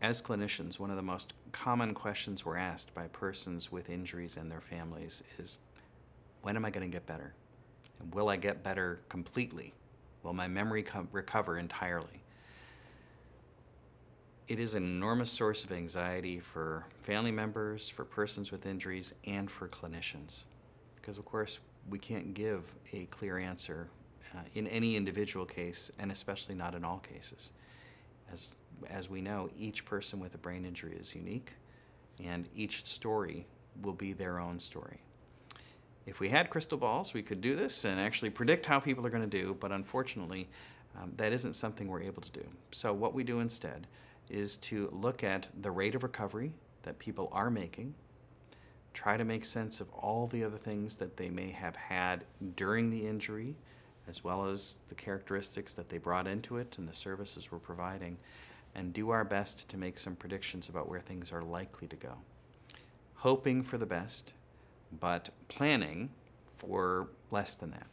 As clinicians, one of the most common questions we're asked by persons with injuries and their families is, when am I going to get better? And will I get better completely? Will my memory recover entirely? It is an enormous source of anxiety for family members, for persons with injuries, and for clinicians. Because, of course, we can't give a clear answer in any individual case, and especially not in all cases. As we know, each person with a brain injury is unique, and each story will be their own story. If we had crystal balls, we could do this and actually predict how people are going to do, but unfortunately, that isn't something we're able to do. So what we do instead is to look at the rate of recovery that people are making, try to make sense of all the other things that they may have had during the injury, as well as the characteristics that they brought into it and the services we're providing, and do our best to make some predictions about where things are likely to go. Hoping for the best, but planning for less than that,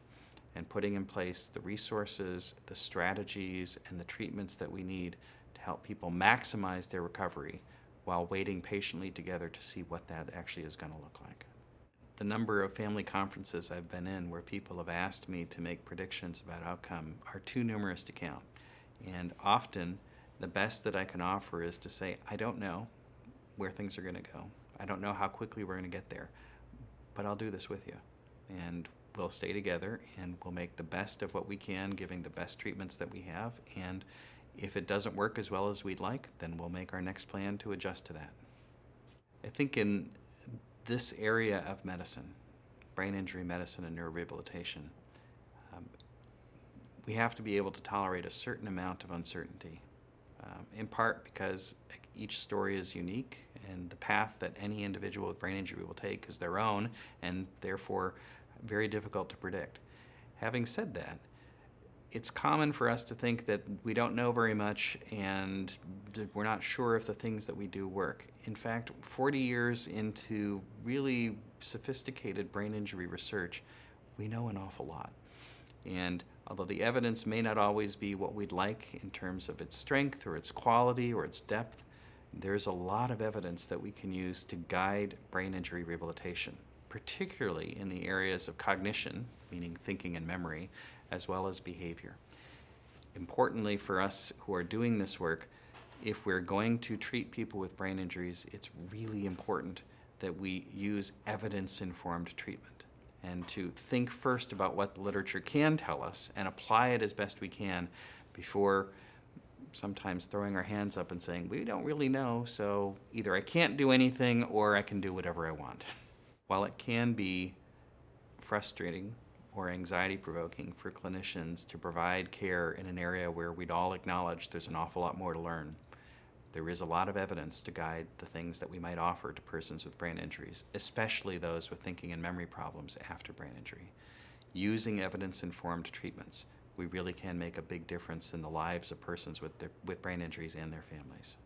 and putting in place the resources, the strategies, and the treatments that we need to help people maximize their recovery while waiting patiently together to see what that actually is going to look like. The number of family conferences I've been in where people have asked me to make predictions about outcome are too numerous to count. And often, the best that I can offer is to say, I don't know where things are going to go. I don't know how quickly we're going to get there, but I'll do this with you. And we'll stay together and we'll make the best of what we can, giving the best treatments that we have. And if it doesn't work as well as we'd like, then we'll make our next plan to adjust to that. I think in this area of medicine, brain injury medicine and neurorehabilitation, we have to be able to tolerate a certain amount of uncertainty, in part because each story is unique and the path that any individual with brain injury will take is their own and therefore very difficult to predict. Having said that, it's common for us to think that we don't know very much and we're not sure if the things that we do work. In fact, 40 years into really sophisticated brain injury research, we know an awful lot. And although the evidence may not always be what we'd like in terms of its strength or its quality or its depth, there's a lot of evidence that we can use to guide brain injury rehabilitation, particularly in the areas of cognition, meaning thinking and memory, as well as behavior. Importantly for us who are doing this work, if we're going to treat people with brain injuries, it's really important that we use evidence-informed treatment and to think first about what the literature can tell us and apply it as best we can before sometimes throwing our hands up and saying, we don't really know, so either I can't do anything or I can do whatever I want. While it can be frustrating or anxiety-provoking for clinicians to provide care in an area where we'd all acknowledge there's an awful lot more to learn, there is a lot of evidence to guide the things that we might offer to persons with brain injuries, especially those with thinking and memory problems after brain injury. Using evidence-informed treatments, we really can make a big difference in the lives of persons with brain injuries and their families.